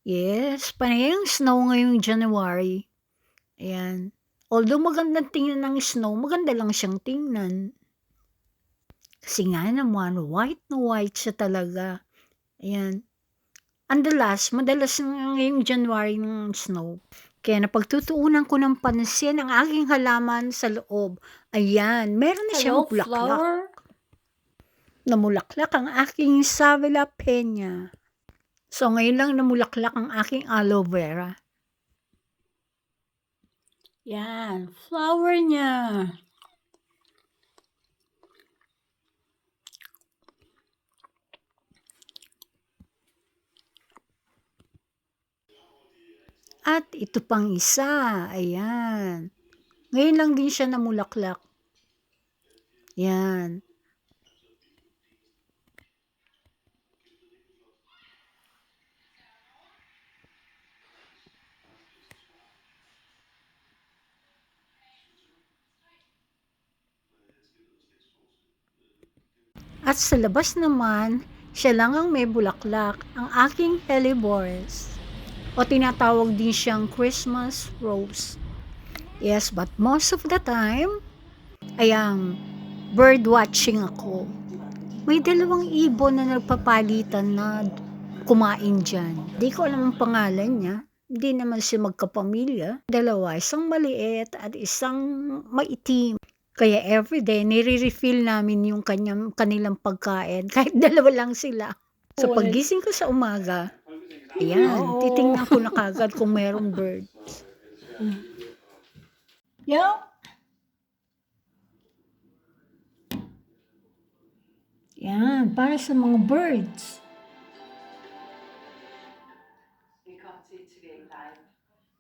Yes, panay ang snow ngayong January. Ayan. Although magandang tingnan ng snow, maganda lang siyang tingnan. Kasi nga naman, white na white siya talaga. Ayan. Madalas ngayong January ng snow. Kaya napagtutuunan ko ng pansin ang aking halaman sa loob. Ayan, meron na siyang Hello, bulaklak. flower. Namulaklak ang aking Savila Peña. So ngayon lang namulaklak ang aking aloe vera. Yan, flower niya. At ito pang isa, ayan. Ngayon lang din siya namulaklak. Yan. At sa labas naman, siya lang ang may bulaklak, ang aking Helleborus. O tinatawag din siyang Christmas rose. Yes, but most of the time, ayang bird watching ako. May dalawang ibon na nagpapalitan na kumain dyan. Di ko alam ang pangalan niya. Hindi naman siya magkapamilya. Dalawa, isang maliit at isang maitim. Kaya everyday, nire-refill namin yung kanilang pagkain. Kahit dalawa lang sila. Sa paggising ko sa umaga, ayan, titingnan ko na kagad kung merong bird. Yeah. Yan, para sa mga birds. Velkommen til TVA Live.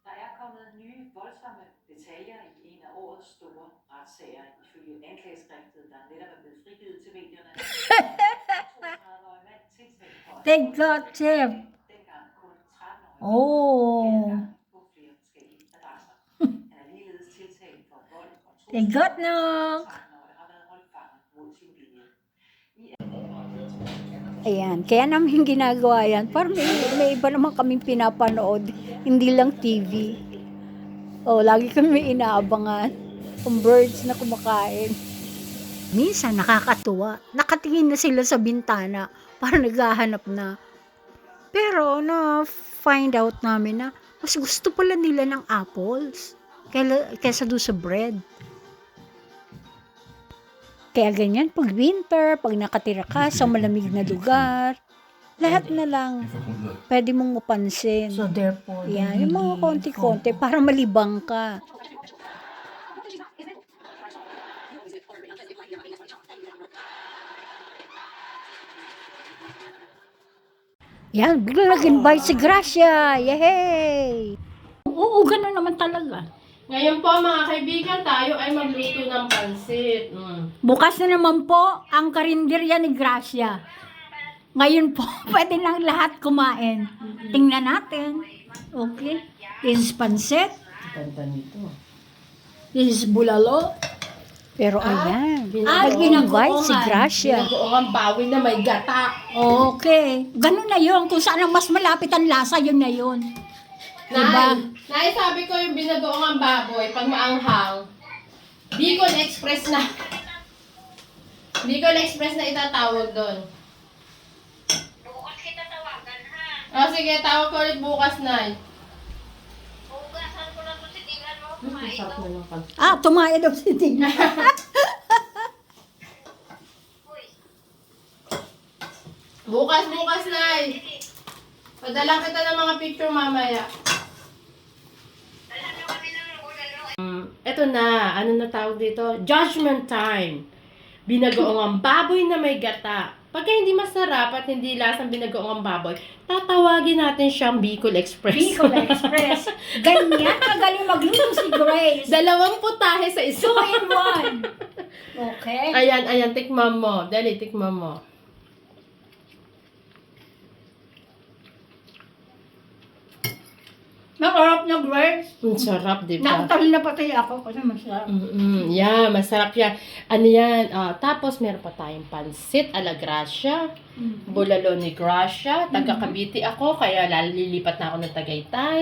Der er kommet nye voldsomme detaljer i en af årets store retssager ifølge anklageskriftet, der netop er blevet frigivet til medierne. 32-årig mand tiltalt for They got him. dengang kun 13-årig Oh, på flere forskellige adresser. Han er ligeledes tiltalt for vold og they trusler. got knock. 13-årig har været holdt fanget mod sin vilje. Ayan, kaya namin ginagawa yan. Parang may iba naman kaming pinapanood, hindi lang TV. Lagi kami inaabangan kung birds na kumakain. Minsan nakakatuwa, nakatingin na sila sa bintana, parang naghahanap na. Pero na-find out namin na mas gusto pala nila ng apples kaysa doon sa bread. Kaya ganyan, pag winter, pag nakatira ka sa malamig na lugar, lahat na lang pwede mong mapansin. So therefore, Yan, yung mga konti-konti para malibang ka. Yan, bigla nag-invite si Gracia. Yay! Oo, ganun naman talaga. Ngayon po mga kaibigan, tayo ay magluto ng pansit. Bukas na naman po ang karinderya ni Gracia. Ngayon po, pwede nang lahat kumain. Tingnan natin. Okay. This is pansit. Ganda nito. This is bulalo. Pero ayan, Binagoongan. nag-invite si Gracia. Binagoong bawi na may gata. Okay. Ganun na yun. Kung saan ang mas malapit ang lasa, yun na yun. Diba? Nay, sabi ko yung binagoong baboy, pag maanghang, Bicol Express na. Bicol Express na itatawag doon. Bukas kita tawagan ha. O sige, tawag ko ulit bukas, Nay. Hugasan ko lang si Tingnan mo. Kumain daw. Tumae daw si Tina. Uy, Bukas, Nay. Padala kita ng mga picture mamaya. dala na kami ng bulalo. Eto na, ano na tawag dito? Judgment time. Binagoong ang baboy na may gata. Pagka hindi masarap at hindi lasang binagoong ang baboy, tatawagin natin siyang Bicol Express. Bicol Express. Ganyan kagaling magluto si Grace. 2 putahe sa isa. 2 in 1. Okay. Ayan, tikman mo. Dali, tikman mo. Nakarap na Grace. Ang sarap, di ba? Nakatali na pati ako kasi masarap. Yeah, masarap yan. Ano yan? Tapos meron pa tayong pansit a la Gracia. Bulalo ni Gracia. Taga Cavite ako, kaya lilipat na ako ng Tagaytay.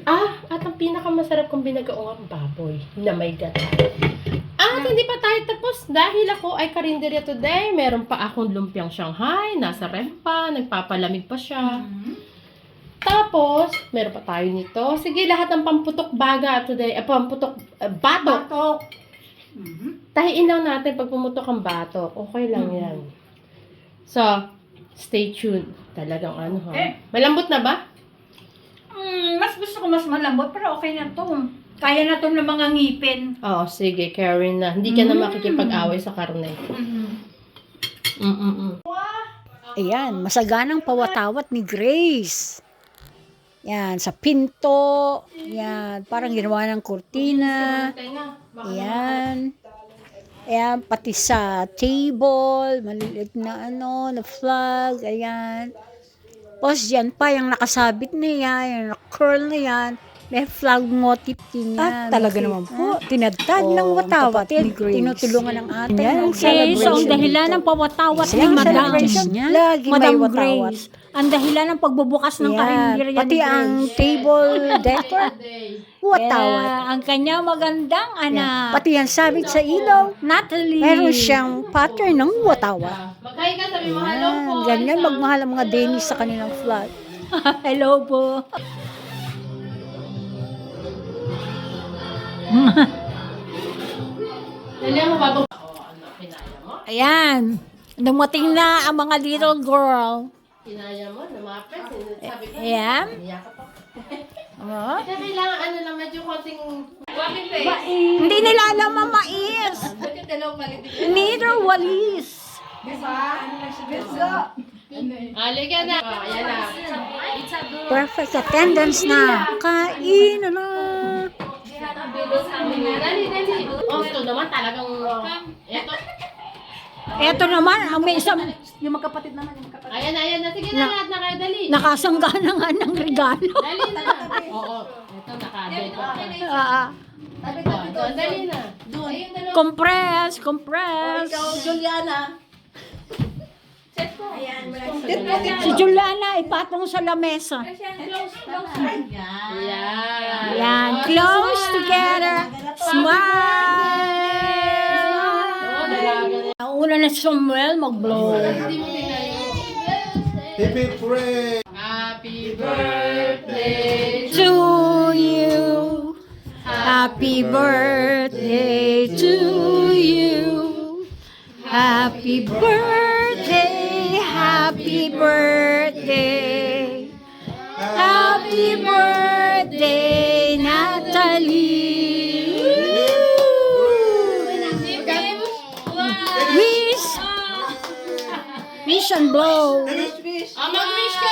At ang pinakamasarap kong binagoong baboy na may gata. At hindi pa tayo tapos dahil ako ay karinderya today. Meron pa akong lumpiang Shanghai, nasa ref pa, nagpapalamig pa siya. Tapos, meron pa tayo nito. Sige, lahat ng pamputok baga today, pamputok batok. Tahiin lang natin pag pumutok ang batok. Okay lang yan. So, stay tuned. Talagang ano ha. Malambot na ba? Mas gusto ko mas malambot, pero okay na to. Kaya na to ng mga ngipin. Oo, sige, Karen na. Hindi ka na makikipag-away sa karne. Ayan, masaganang pawatawat ni Grace. Yan, sa pinto. Yan, parang ginawa ng kurtina. Ayan. Ayan, pati sa table, maliliit na na flag, ayan. Tapos yan pa, yung nakasabit na yan, yung curl na yan, may flag motif din yan. Talaga naman po, tinadtad ng watawat ni Grace. Tinutulungan ng ate. Yan ang Okay, so ang celebration dahilan dito. ng pawatawat ni Yan ang Madam. celebration niya. Lagi may Madam watawat. Grace. Ang dahilan ng pagbubukas ng Yan, karinderya ni pati Grace. ang table decor, watawat. Yeah, ang kanyang magandang anak. Pati yan sabit sa ilaw, Natalie. meron siyang pattern ng watawat. Magkaya ka, sabi mo, hello po. Yan, ganyan magmahal ang mga Danish sa kanilang flag. Hello po. Dali mo bago. Ano, kinaya mo? Ayan. Dumating na ang mga little girl. Kinaya mo, namapit. Sabi ko, Ayan. niya ka pa. Oh. Kaya kailangan ano lang, medyo konting... Hindi nila alam ang mais. Neither walis. Halika na. Ayan na. Perfect attendance na. Kain na. Dali. Oh, ito naman talagang... Ito. Eto naman, ang may isang Ayan na. Sige na, lahat na kayo. Dali. nakasangga na nga ng regalo. Dali na. Oo. Ito, nakadate. Dali na. Compress. Juliana. Si Juliana ipatong sa lamesa. Yan. Yan, close together. Smile. Ang una na si Samuel mag-blow. Happy birthday. To you. Happy birthday to you. Happy birthday. Happy birthday. Happy birthday, Natalie. Wish and blow. Mag-wish ka.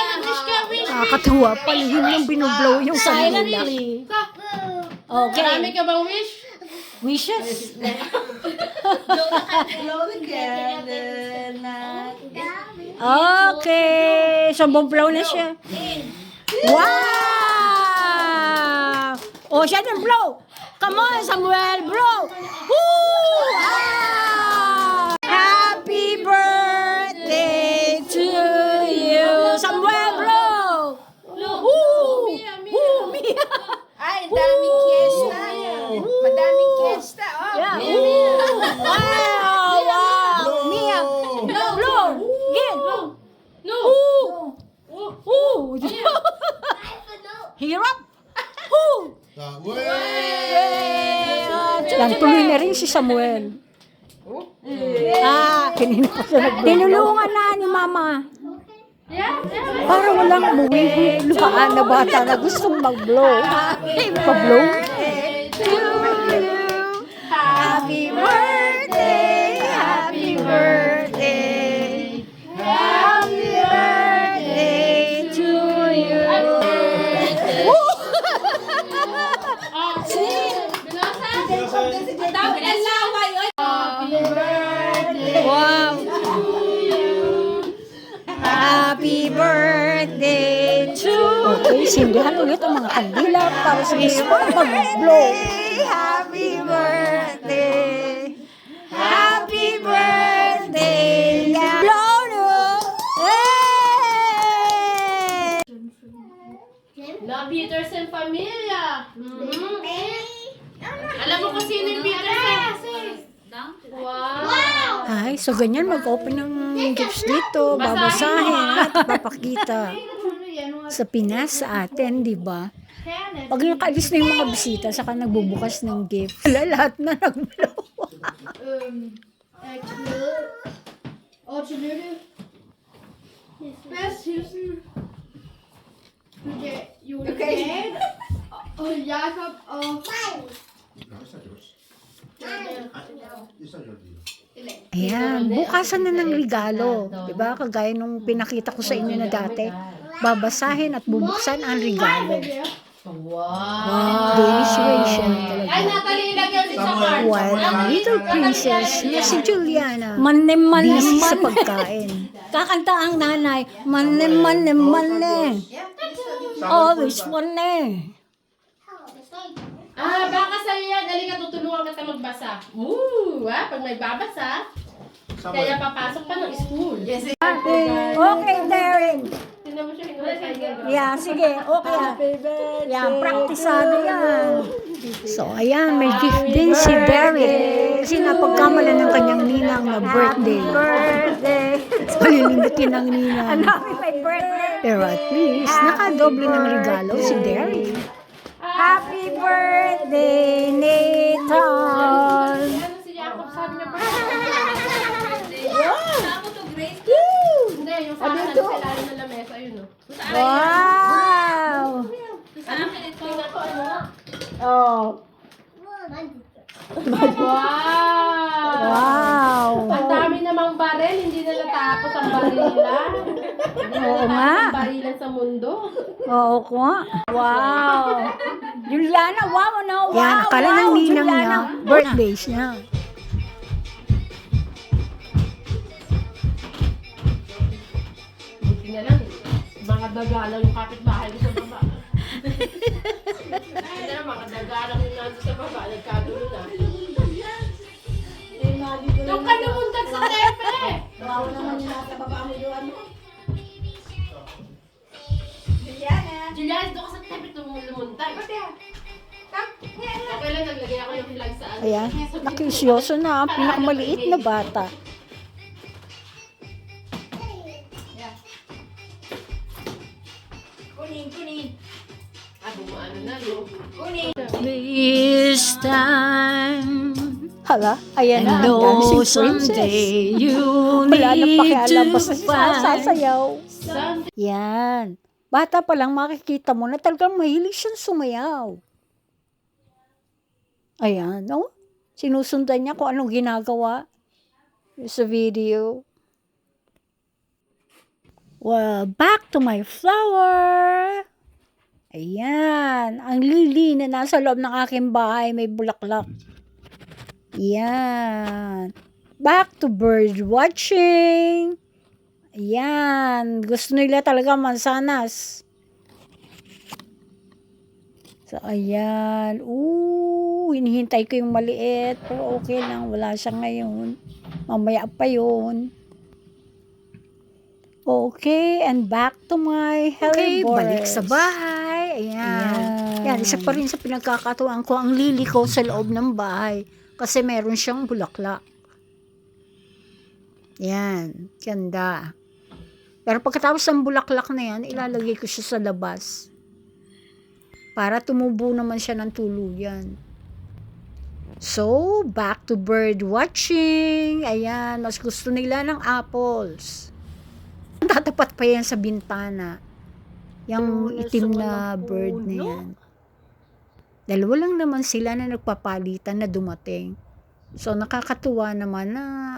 Nakakatuwa, palihim ng binublow yung kanila. Silently. Marami Okay. ka bang wish? Wishes. Okay. So, blow na siya. Wow! Oh, siya din blow. Come on, Samuel, blow. Woo! Ah! Happy birthday to you. Samuel, blow. Woo! Woo, Mia. Ay, daming fiesta. Madaming fiesta. Oh. Yeah. Woo! Wow! Mia, blow. Again. No. Woo! Hirap. Woo! Yan, tuloy na rin si Samuel. Kanina pa siya Tinulungan na ni Mama. Para walang umuwi luhaan na bata na gustong mag-blow. Pa-blow. Happy birthday, happy birthday, happy birthday to you. Wow. Happy birthday to Okay, sindihan ulit ang mga kandila para sa mismo mag-blow. Happy birthday. Happy birthday. Blow La Peterson Familia. Alam mo kung sino yung Peterson? Wow. Ay, so ganyan, mag-open ng gifts dito, babasahin at papakita sa Pinas sa atin, di ba? Pag nakaalis na yung mga bisita, saka nagbubukas ng gift. Wala, lahat na nagblow. Og tillykke. Bedst hilsen. Julie Gade og Jakob og... Ayan, bukasan na ng regalo. Diba? Kagaya nung pinakita ko sa inyo na dati. Babasahin at bubuksan ang regalo. Wow. Danish Rachel talaga. Ay, Natalie, ilagyan din sa card. While ang little princess na si Juliana, Manem, manem, busy sa manem. pagkain. Kakanta ang nanay. Manem, manem, manem. Always manem. Baka sa'yo yan. Halika, tutulungan kita magbasa. Pag may babasa, kaya papasok pa ng school. Yes. Okay, Darren. Tignan mo siya, hinusay niya. Yeah, sige. Okay. Yan, praktisado yan. So, ayan, may gift din si Derek. Kasi napagkamala ng kanyang ninang na birthday. Palilindutin ng ninang. Happy birthday. Pero at least, nakadoble ng regalo si Derek. Happy birthday, Nathan. Ano si Jacob sabi niya pa? Hindi, yung sa akin, sa ilalim ng lamesa, yun o. Wow. Tingnan ko, ano nga? Oh. Wow. Ang dami namang baril, hindi na natapos ang barilan. Oo nga. Ang barilan sa mundo. Oo ko. Wow. Juliana, wow, no? Wow, Yan, akala ng ninang niya, birthday niya. Buti na lang, mga dagalaw yung kapitbahay ko sa baba. Hindi na, mga dagalaw yung nandun sa baba, nagkagulo na. Doon ka namundag sa tepe! Juliana, doon ka sa tepe lumundag. Okay lang, naglagay ako yung flag sa ano. Ayan, nakisyoso na, ang pinakamaliit na bata. Bumaano na, no? This time, Hala, ayan na, and ang know dancing someday princess. you Wala na need pakialam, to basta find. sasayaw. Sunday. Yan. Bata pa lang makikita mo na talagang mahilig siyang sumayaw. Ayan, no? Sinusundan niya kung anong ginagawa sa video. Well, back to my flower. Ayan, ang lily na nasa loob ng aking bahay may bulaklak. Ayan. Back to bird watching. Ayan, gusto nila talaga mansanas. So, ayan. Hinihintay ko yung maliit. Pero okay lang, wala siya ngayon. Mamaya pa yun. Okay, and back to my Okay, hellebores. balik sa bahay. Ayan. Yan, Isa pa rin sa pinagkakatuwaan ko ang lili ko sa loob ng bahay. Kasi meron siyang bulaklak. Yan, ganda. Pero pagkatapos ng bulaklak na yan, ilalagay ko siya sa labas. Para tumubo naman siya ng tuluyan. So, back to bird watching. Ayan, mas gusto nila ng apples. Tatapat pa yan sa bintana. Yung itim na bird na yan. Dalawa lang naman sila na nagpapalitan na dumating. So, nakakatuwa naman na